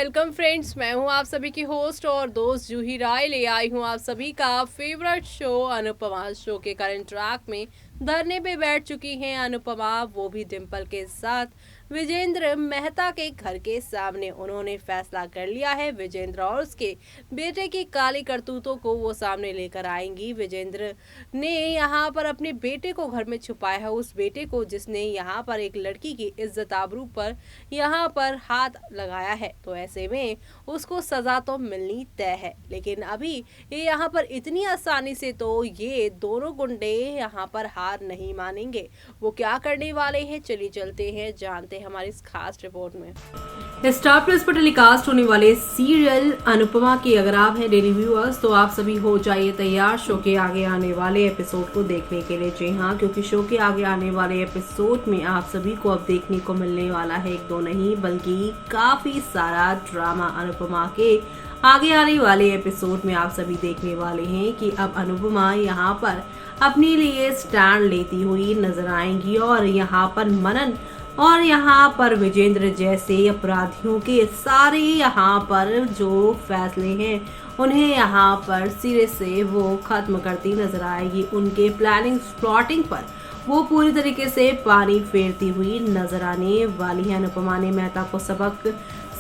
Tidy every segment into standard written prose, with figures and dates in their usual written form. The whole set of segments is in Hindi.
वेलकम फ्रेंड्स, मैं हूं आप सभी की होस्ट और दोस्त जूही राय। ले आई हूं आप सभी का फेवरेट शो अनुपमा। शो के करंट ट्रैक में धरने पे बैठ चुकी हैं अनुपमा, वो भी डिंपल के साथ विजेंद्र मेहता के घर के सामने। उन्होंने फैसला कर लिया है विजेंद्र और उसके बेटे की काली करतूतों को वो सामने लेकर आएंगी। विजेंद्र ने यहाँ पर अपने बेटे को घर में छुपाया है, उस बेटे को जिसने यहाँ पर एक लड़की की इज्जत आबरू पर यहाँ पर हाथ लगाया है, तो ऐसे में उसको सजा तो मिलनी तय है। लेकिन अभी ये यहाँ पर इतनी आसानी से तो ये दोनों गुंडे यहाँ पर हार नहीं मानेंगे। वो क्या करने वाले हैं, चलिए चलते हैं, जानते हैं हमारी इस खास रिपोर्ट में। स्टार प्लस पर टेलीकास्ट होने वाले सीरियल अनुपमा के अगर आप हैं डेली व्यूअर्स, तो आप सभी हो जाइए तैयार शो के आगे आने वाले एपिसोड को देखने के लिए। जी हाँ, क्योंकि शो के आगे आने वाले एपिसोड में आप सभी को अब देखने को मिलने वाला है एक दो नहीं बल्कि काफी सारा ड्रामा। अनुपमा के आगे आने वाले एपिसोड में आप सभी देखने वाले हैं कि अब अनुपमा यहाँ पर अपने लिए स्टैंड लेती हुई नजर आएंगी और यहाँ पर मनन और यहाँ पर विजेंद्र जैसे अपराधियों के सारे यहाँ पर जो फैसले हैं उन्हें यहाँ पर सिरे से वो खत्म करती नजर आएगी। उनके प्लानिंग प्लॉटिंग पर वो पूरी तरीके से पानी फेरती हुई नजर आने वाली है। अनुपमा ने मेहता को सबक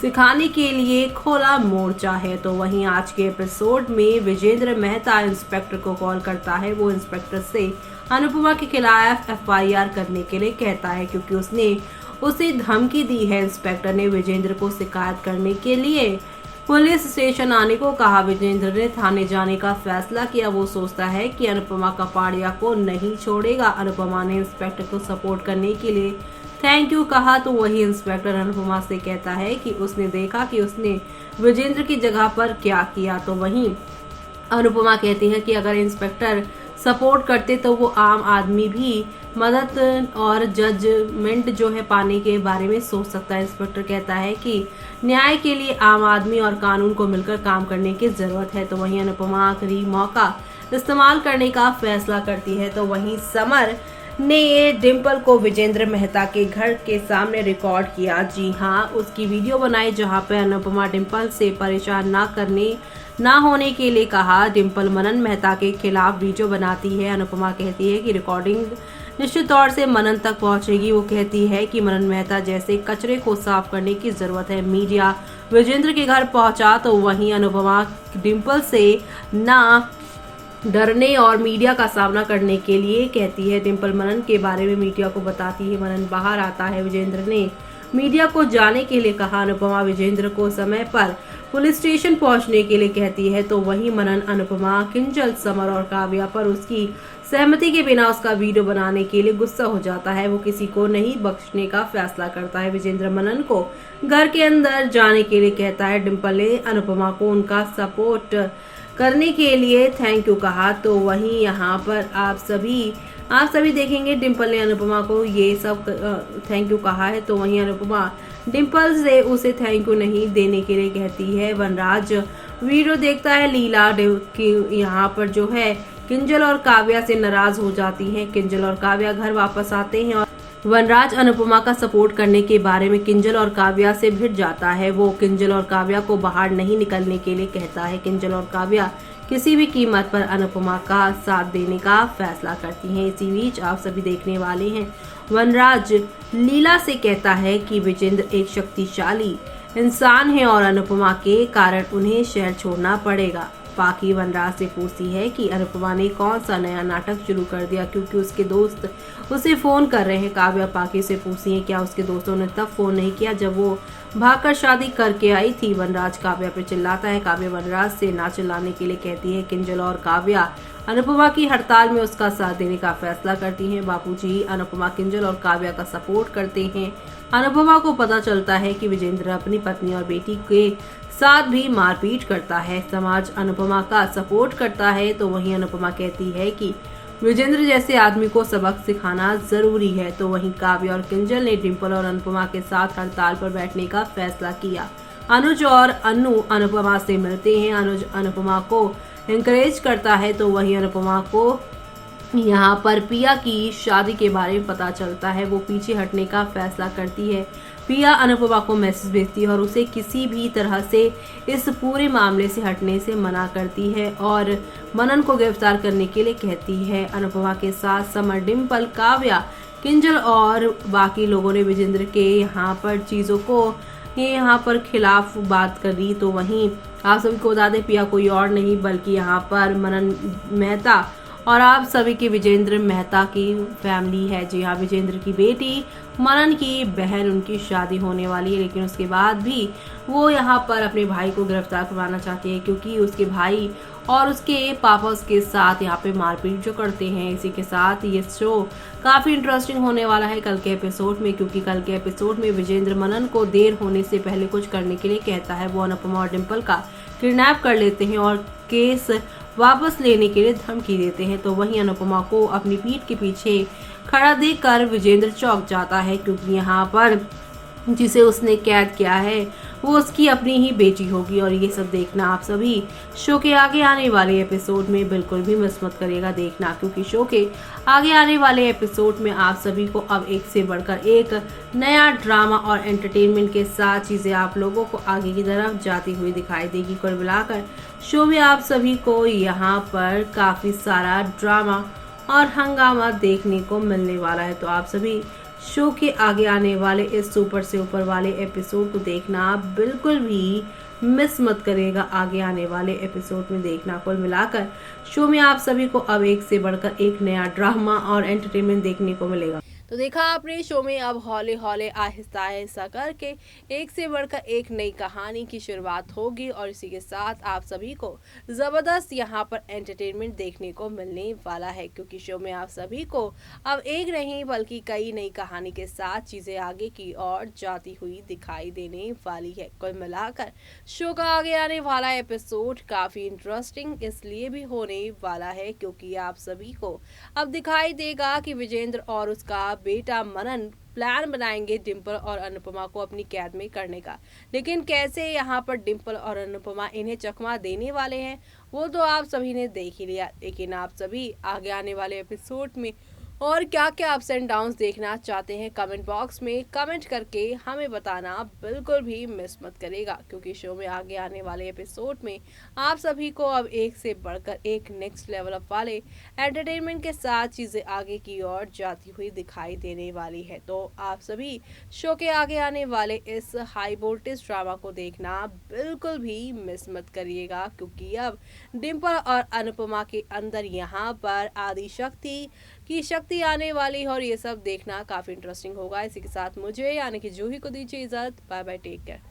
सिखाने के लिए खोला मोर्चा है। तो वहीं आज के एपिसोड में विजेंद्र मेहता इंस्पेक्टर को कॉल करता है। वो इंस्पेक्टर से अनुपमा के खिलाफ एफआईआर करने के लिए कहता है क्योंकि उसने उसे धमकी दी है। इंस्पेक्टर ने विजेंद्र को शिकायत करने के लिए पुलिस स्टेशन आने को कहा। विजेंद्र ने थाने जाने का फैसला किया। वो सोचता है कि अनुपमा कपाड़िया को नहीं छोड़ेगा। अनुपमा ने इंस्पेक्टर को सपोर्ट करने के लिए थैंक यू कहा। तो वही इंस्पेक्टर अनुपमा से कहता है कि उसने देखा कि उसने विजेंद्र की जगह पर क्या किया। तो वहीं अनुपमा कहती है कि अगर इंस्पेक्टर सपोर्ट करते तो वो आम आदमी भी मदद और जजमेंट जो है पाने के बारे में सोच सकता है। इंस्पेक्टर कहता है कि न्याय के लिए आम आदमी और कानून को मिलकर काम करने की जरूरत है। तो वहीं अनुपमा आखिरी मौका इस्तेमाल करने का फैसला करती है। तो वहीं समर ने डिंपल को विजेंद्र मेहता के घर के सामने रिकॉर्ड किया। जी हाँ, उसकी वीडियो बनाई जहां पे अनुपमा डिंपल से परेशान ना होने के लिए कहा। डिंपल मनन मेहता के खिलाफ वीडियो बनाती है। अनुपमा कहती है कि रिकॉर्डिंग निश्चित तौर से मनन तक पहुंचेगी। वो कहती है कि मनन मेहता जैसे कचरे को साफ करने की जरूरत है। मीडिया विजेंद्र के घर पहुंचा तो वहीं अनुपमा डिंपल से ना डरने और मीडिया का सामना करने के लिए कहती है। डिंपल मनन के बारे में मीडिया को बताती है। मनन बाहर आता है। विजेंद्र ने मीडिया को जाने के लिए कहा। अनुपमा विजेंद्र को समय पर पुलिस स्टेशन पहुंचने के लिए कहती है। तो वहीं मनन अनुपमा, किंजल, समर और काव्या पर उसकी सहमति के बिना उसका वीडियो बनाने के लिए गुस्सा हो जाता है। वो किसी को नहीं बख्शने का फैसला करता है। विजेंद्र मनन को घर के अंदर जाने के लिए कहता है। डिंपल ने अनुपमा को उनका सपोर्ट करने के लिए थैंक यू कहा। तो वहीं यहाँ पर आप सभी देखेंगे डिंपल ने अनुपमा को ये सब थैंक यू कहा है। तो वहीं अनुपमा डिंपल से उसे थैंक यू नहीं देने के लिए कहती है। वनराज वीडियो देखता है। लीला की यहाँ पर जो है किंजल और काव्या से नाराज हो जाती हैं। किंजल और काव्या घर वापस आते हैं और वनराज अनुपमा का सपोर्ट करने के बारे में किंजल और काव्या से भिड़ जाता है। वो किंजल और काव्या को बाहर नहीं निकलने के लिए कहता है। किंजल और काव्या किसी भी कीमत पर अनुपमा का साथ देने का फैसला करती हैं। इसी बीच आप सभी देखने वाले हैं वनराज लीला से कहता है कि विजेंद्र एक शक्तिशाली इंसान है और अनुपमा के कारण उन्हें शहर छोड़ना पड़ेगा। पाकी वनराज से पूछती है कि अनुपमा ने कौन सा नया नाटक शुरू कर दिया क्योंकि उसके दोस्त उसे फोन कर रहे हैं। काव्या पाकी से पूछती है क्या उसके दोस्तों ने तब फोन नहीं किया जब वो भागकर शादी करके आई थी। वनराज काव्या पर चिल्लाता है। काव्या वनराज से ना चिल्लाने के लिए कहती है। किंजल और काव्या अनुपमा की हड़ताल में उसका साथ देने का फैसला करती हैं। बापूजी अनुपमा, किंजल और काव्या का सपोर्ट करते हैं। अनुपमा को पता चलता है कि विजेंद्र अपनी पत्नी और बेटी के साथ भी मारपीट करता है। समाज अनुपमा का सपोर्ट करता है। तो वहीं अनुपमा कहती है कि विजेंद्र जैसे आदमी को सबक सिखाना जरूरी है। तो वहीं काव्या और किंजल ने डिंपल और अनुपमा के साथ हड़ताल पर बैठने का फैसला किया। अनुज और अनु अनुपमा से मिलते हैं। अनुज अनुपमा को एनकरेज करता है। तो वहीं अनुपमा को यहाँ पर पिया की शादी के बारे में पता चलता है। वो पीछे हटने का फैसला करती है। पिया अनुपमा को मैसेज भेजती है और उसे किसी भी तरह से इस पूरे मामले से हटने से मना करती है और मनन को गिरफ्तार करने के लिए कहती है। अनुपमा के साथ समर, डिम्पल, काव्या, किंजल और बाकी लोगों ने विजेंद्र के यहाँ पर चीज़ों को यहाँ पर खिलाफ बात करी। तो वहीं आप सभी को बता दें, पिया कोई और नहीं बल्कि यहाँ पर मनन मेहता और आप सभी की विजेंद्र मेहता की फैमिली है। जी हाँ, विजेंद्र की बेटी मनन की बहन, उनकी शादी होने वाली है, लेकिन उसके बाद भी वो यहाँ पर अपने भाई को गिरफ्तार करवाना चाहती है क्योंकि उसके भाई और उसके पापा उसके साथ यहाँ पे मारपीट जो करते हैं। इसी के साथ ये शो काफ़ी इंटरेस्टिंग होने वाला है कल के एपिसोड में, क्योंकि कल के एपिसोड में विजेंद्र मनन को देर होने से पहले कुछ करने के लिए कहता है। वो अनुपमा और डिम्पल का किडनैप कर लेते हैं और केस वापस लेने के लिए धमकी देते हैं। तो वहीं अनुपमा को अपनी पीठ के पीछे खड़ा देखकर विजेंद्र चौंक जाता है क्योंकि यहाँ पर जिसे उसने कैद किया है वो उसकी अपनी ही बेटी होगी। और ये सब देखना आप सभी शो के आगे आने वाले एपिसोड में बिल्कुल भी मिस मत करिएगा देखना, क्योंकि शो के आगे आने वाले एपिसोड में आप सभी को अब एक से बढ़कर एक नया ड्रामा और एंटरटेनमेंट के साथ चीज़ें आप लोगों को आगे की तरफ जाती हुई दिखाई देगी। कुल मिलाकर शो में आप सभी को यहाँ पर काफ़ी सारा ड्रामा और हंगामा देखने को मिलने वाला है। तो आप सभी शो के आगे आने वाले इस सुपर से ऊपर वाले एपिसोड को देखना बिल्कुल भी मिस मत करेगा। आगे आने वाले एपिसोड में देखना। कुल मिलाकर शो में आप सभी को अब एक से बढ़कर एक नया ड्रामा और एंटरटेनमेंट देखने को मिलेगा। तो देखा आपने, शो में अब हौले हौले आहिस्ता आहिस्ता करके एक से बढ़कर एक नई कहानी की शुरुआत होगी और इसी के साथ आप सभी को ज़बरदस्त यहाँ पर एंटरटेनमेंट देखने को मिलने वाला है, क्योंकि शो में आप सभी को अब एक नहीं बल्कि कई नई कहानी के साथ चीज़ें आगे की ओर जाती हुई दिखाई देने वाली है। कुल मिलाकर शो का आगे आने वाला एपिसोड काफ़ी इंटरेस्टिंग इसलिए भी होने वाला है क्योंकि आप सभी को अब दिखाई देगा कि विजेंद्र और उसका बेटा मनन प्लान बनाएंगे डिम्पल और अनुपमा को अपनी कैद में करने का। लेकिन कैसे यहाँ पर डिम्पल और अनुपमा इन्हें चकमा देने वाले हैं वो तो आप सभी ने देख ही लिया, लेकिन आप सभी आगे आने वाले एपिसोड में और क्या क्या अप्स एंड डाउन्स देखना चाहते हैं कमेंट बॉक्स में कमेंट करके हमें बताना बिल्कुल भी मिस मत करेगा, क्योंकि शो में आगे आने वाले एपिसोड में आप सभी को अब एक से बढ़कर एक नेक्स्ट लेवल अप वाले एंटरटेनमेंट के साथ चीज़ें आगे की ओर जाती हुई दिखाई देने वाली है। तो आप सभी शो के आगे आने वाले इस हाई वोल्टेज ड्रामा को देखना बिल्कुल भी मिस मत करिएगा, क्योंकि अब डिम्पल और अनुपमा के अंदर यहाँ पर आदि शक्ति की शक्ति आने वाली है और ये सब देखना काफ़ी इंटरेस्टिंग होगा। इसी के साथ मुझे यानी कि जूही को दीजिए इजाज़त। Bye bye, take care.